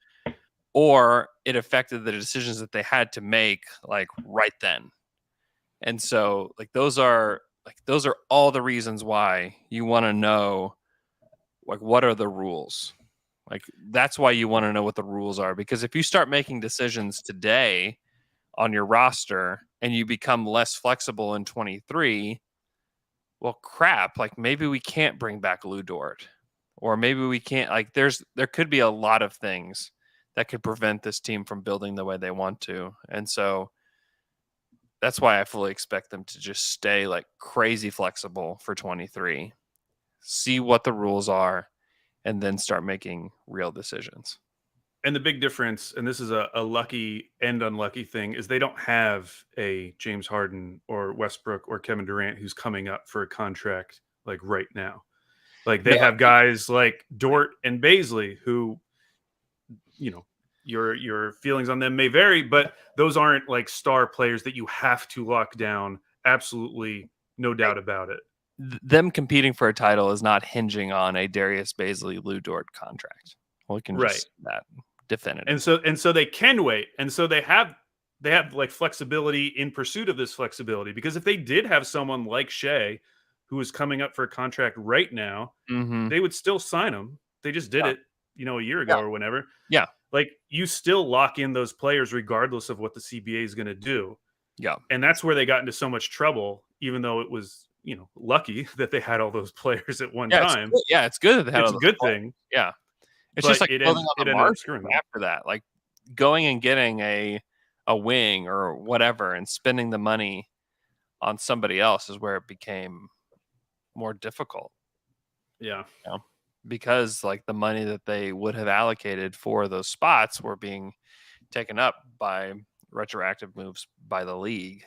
or it affected the decisions that they had to make like right then. And so like those are all the reasons why you want to know like what are the rules. Like that's why you want to know what the rules are, because if you start making decisions today on your roster and you become less flexible in 23, well, crap, like maybe we can't bring back Lou Dort, or maybe we can't, like there could be a lot of things that could prevent this team from building the way they want to. And so that's why I fully expect them to just stay like crazy flexible for 23, see what the rules are, and then start making real decisions. And the big difference, and this is a lucky and unlucky thing, is they don't have a James Harden or Westbrook or Kevin Durant who's coming up for a contract like right now. Like they have guys like Dort and Baisley who, you know, your feelings on them may vary, but those aren't like star players that you have to lock down. Absolutely no doubt about it. Them competing for a title is not hinging on a Darius Baisley, Lou Dort contract. We can just say that definitive. And so they can wait. And so they have like flexibility in pursuit of this flexibility, because if they did have someone like Shea who is coming up for a contract right now, they would still sign him. They just did it, a year ago or whenever. Yeah. Like, you still lock in those players regardless of what the CBA is going to do. Yeah. And that's where they got into so much trouble, even though it was, lucky that they had all those players at one time. It's good that they had It's all a those good players. thing. Yeah. It's But just like it building on the ended up margin screwing them. after that. Like going and getting a wing or whatever and spending the money on somebody else is where it became more difficult. Yeah. Because like the money that they would have allocated for those spots were being taken up by retroactive moves by the league.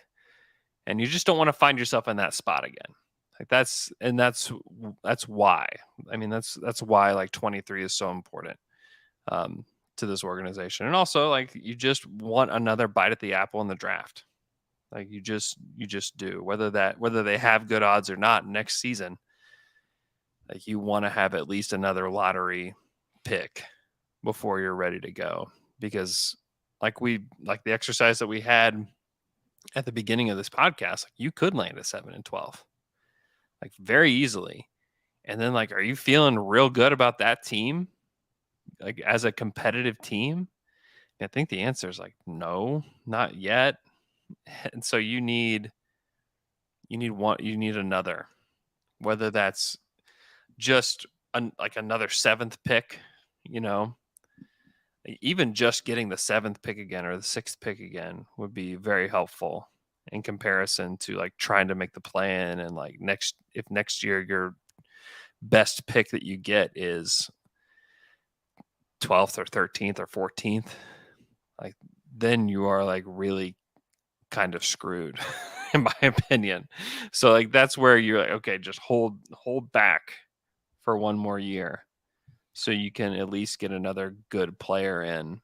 And you just don't want to find yourself in that spot again. Like that's why. I mean, that's why like 23 is so important to this organization. And also like you just want another bite at the apple in the draft. Like you just do, whether they have good odds or not next season. Like you want to have at least another lottery pick before you're ready to go, because like the exercise that we had at the beginning of this podcast, like you could land at 7 and 12, like very easily. And then like, are you feeling real good about that team? Like as a competitive team? I think the answer is like, no, not yet. And so you need another, whether that's just like another 7th pick, even just getting the 7th pick again or the 6th pick again would be very helpful in comparison to like trying to make the plan. And like if next year your best pick that you get is 12th or 13th or 14th, like then you are like really kind of screwed in my opinion. So like that's where you're like, okay, just hold back for one more year so you can at least get another good player in.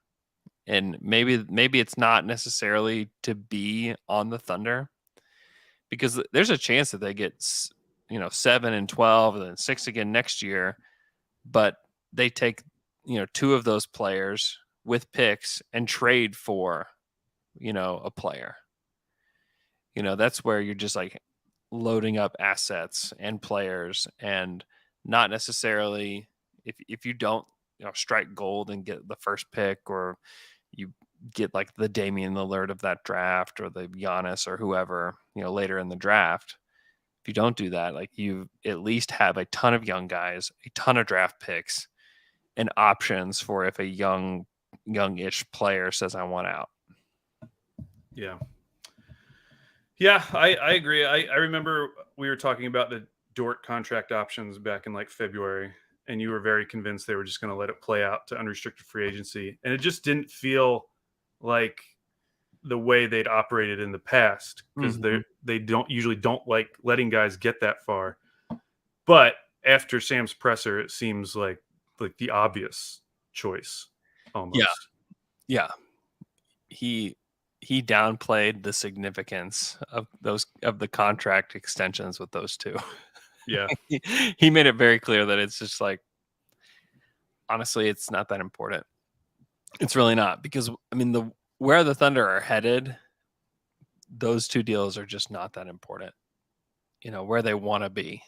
And maybe it's not necessarily to be on the Thunder, because there's a chance that they get 7 and 12 and then 6 again next year, but they take 2 of those players with picks and trade for a player. That's where you're just like loading up assets and players, and not necessarily if you don't strike gold and get the first pick, or you get like the Damian Lillard of that draft or the Giannis or whoever later in the draft. If you don't do that, like you at least have a ton of young guys, a ton of draft picks, and options for if a youngish player says I want out. Yeah, I agree. I remember we were talking about the Dort contract options back in like February, and you were very convinced they were just going to let it play out to unrestricted free agency. And it just didn't feel like the way they'd operated in the past, because they don't like letting guys get that far. But after Sam's presser, it seems like the obvious choice almost. Yeah. He downplayed the significance of the contract extensions with those two. Yeah. He made it very clear that it's just like, honestly, it's not that important. It's really not, because I mean, where the Thunder are headed, those 2 deals are just not that important. Where they want to be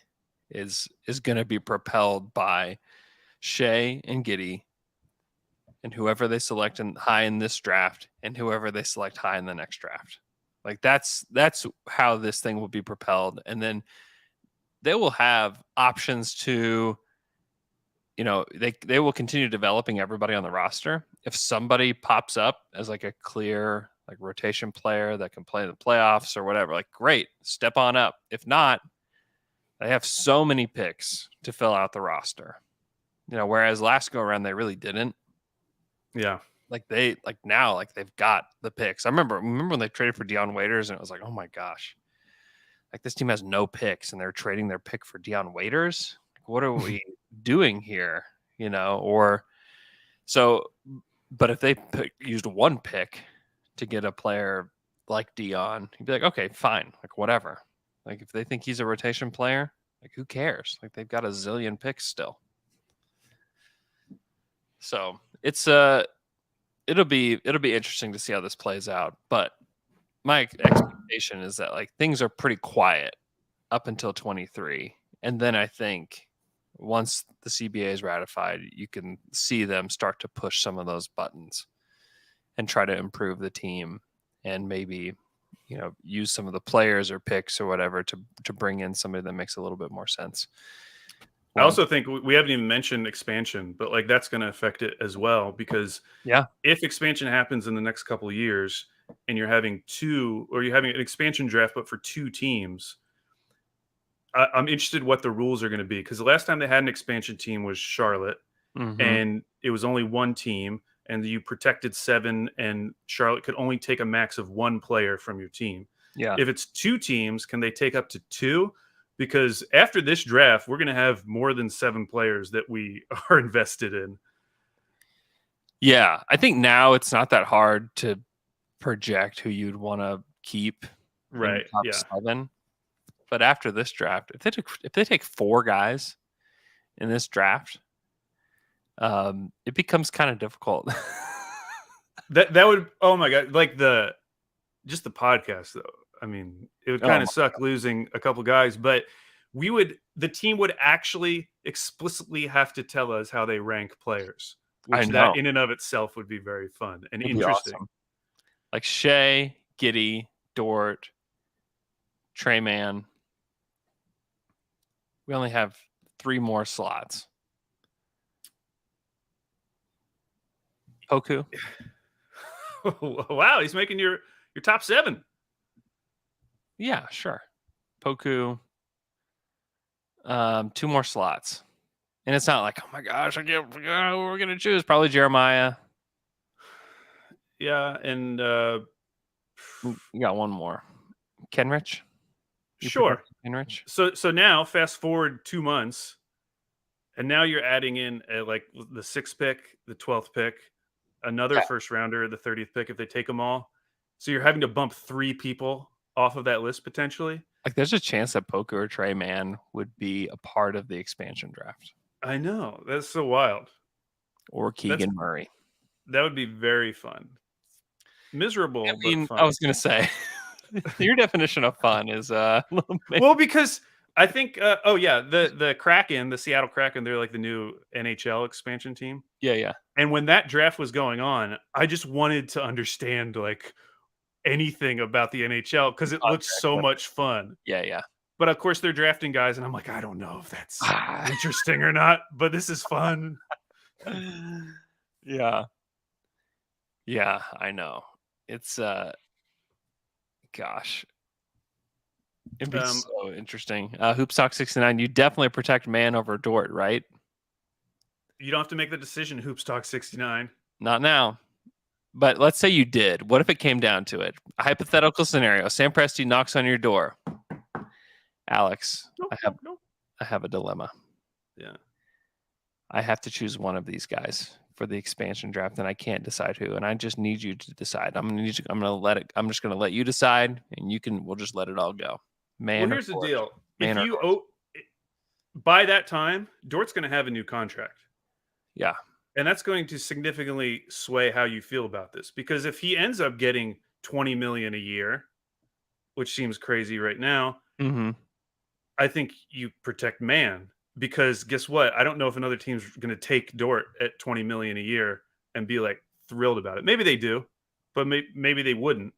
is going to be propelled by Shea and Giddey, and whoever they select high in this draft, and whoever they select high in the next draft. Like that's how this thing will be propelled. And then they will have options to, they will continue developing everybody on the roster. If somebody pops up as like a clear like rotation player that can play in the playoffs or whatever, like great, step on up. If not, they have so many picks to fill out the roster. Whereas last go around they really didn't. Yeah. They've got the picks. I remember when they traded for Dion Waiters, and it was like, oh my gosh, like this team has no picks and they're trading their pick for Dion Waiters. Like, what are we doing here? But if they used 1 pick to get a player like Dion, you'd be like, okay, fine, like whatever. Like if they think he's a rotation player, like who cares? Like they've got a zillion picks still. So it's it'll be interesting to see how this plays out. But my expectation is that like things are pretty quiet up until 23, and then I think once the CBA is ratified, you can see them start to push some of those buttons and try to improve the team and maybe, use some of the players or picks or whatever to bring in somebody that makes a little bit more sense. I also think we haven't even mentioned expansion, but like that's going to affect it as well, because if expansion happens in the next couple of years and you're having an expansion draft, but for 2 teams, I'm interested what the rules are going to be, because the last time they had an expansion team was Charlotte, and it was only 1 team, and you protected 7, and Charlotte could only take a max of 1 player from your team. Yeah. If it's 2 teams, can they take up to 2? Because after this draft, we're going to have more than 7 players that we are invested in. Yeah, I think now it's not that hard to project who you'd want to keep. Right. In the top 7. But after this draft, if they take 4 guys in this draft, it becomes kind of difficult. that would, oh my God, like just the podcast though. I mean, it would kind of suck losing a couple guys, but the team would actually explicitly have to tell us how they rank players, which that in and of itself would be very fun and interesting. Awesome. Like Shea, Giddey, Dort, Trey Man. We only have 3 more slots. Poku. Wow, he's making your top 7. Yeah, sure. Poku. 2 more slots. And it's not like, oh my gosh, I forgot who we're going to choose. Probably Jeremiah. Yeah, and you got 1 more. Kenrich? Sure. Kenrich? So now, fast forward 2 months, and now you're adding in like the 6th pick, the 12th pick, another first rounder, the 30th pick if they take them all. So you're having to bump 3 people off of that list potentially. Like there's a chance that Poku or Trey Man would be a part of the expansion draft. I know. That's so wild. Or Keegan Murray. That would be very fun. Miserable, but fun. I was going to say, your definition of fun is a little bit... Well, because I think, the Kraken, the Seattle Kraken, they're like the new NHL expansion team. Yeah. And when that draft was going on, I just wanted to understand like anything about the NHL because it looks so much fun. Yeah. But of course, they're drafting guys, and I'm like, I don't know if that's interesting or not, but this is fun. Yeah, I know. It's gosh, it'd be so interesting. Hoopstock 69, you definitely protect man over Dort, right? You don't have to make the decision, Hoopstock 69. Not now. But let's say you did. What if it came down to it? A hypothetical scenario. Sam Presti knocks on your door. Alex, I have a dilemma. Yeah. I have to choose one of these guys for the expansion draft, and I can't decide who. And I just need you to decide. I'm just going to let you decide, and we'll just let it all go. Man, well, here's the deal. By that time, Dort's going to have a new contract. Yeah. And that's going to significantly sway how you feel about this, because if he ends up getting $20 million a year, which seems crazy right now, I think you protect man, because guess what? I don't know if another team's going to take Dort at $20 million a year and be like thrilled about it. Maybe they do, but maybe they wouldn't.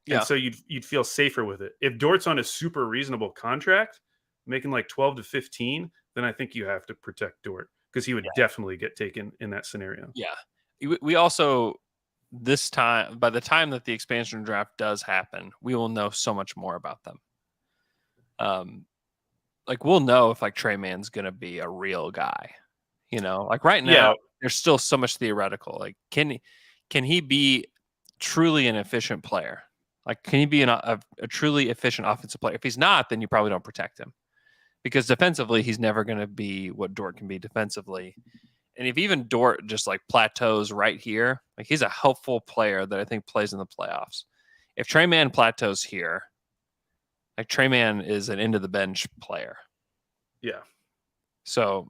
Yeah. And so you'd feel safer with it. If Dort's on a super reasonable contract, making like 12 to 15, then I think you have to protect Dort, because he would definitely get taken in that scenario. Yeah. We also, this time, by the time that the expansion draft does happen, we will know so much more about them. Like we'll know if like Trey Man's going to be a real guy, like right now there's still so much theoretical. Like, can he be truly an efficient player? Like, can he be a truly efficient offensive player? If he's not, then you probably don't protect him, because defensively, he's never going to be what Dort can be defensively. And if even Dort just like plateaus right here, like he's a helpful player that I think plays in the playoffs. If Trey Man plateaus here, like Trey Man is an end of the bench player. Yeah. So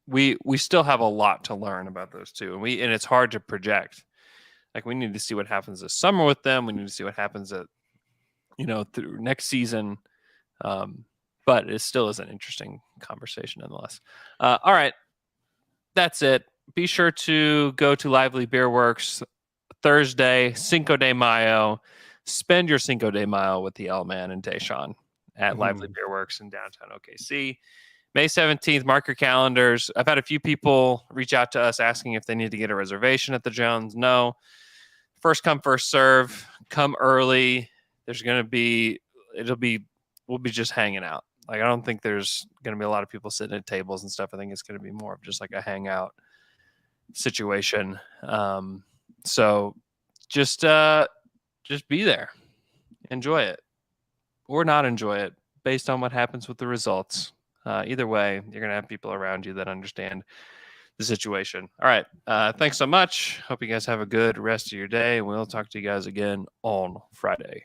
we still have a lot to learn about those two. And it's hard to project. Like we need to see what happens this summer with them. We need to see what happens through next season. but it still is an interesting conversation nonetheless. All right, that's it. Be sure to go to Lively Beer Works Thursday, Cinco de Mayo. Spend your Cinco de Mayo with the L-Man and Deshaun at Lively Beer Works in downtown OKC. May 17th, mark your calendars. I've had a few people reach out to us asking if they need to get a reservation at the Jones. No. First come, first serve. Come early. We'll be just hanging out. Like, I don't think there's going to be a lot of people sitting at tables and stuff. I think it's going to be more of just like a hangout situation. So just be there. Enjoy it or not enjoy it based on what happens with the results. Either way, you're going to have people around you that understand the situation. All right. Thanks so much. Hope you guys have a good rest of your day. We'll talk to you guys again on Friday.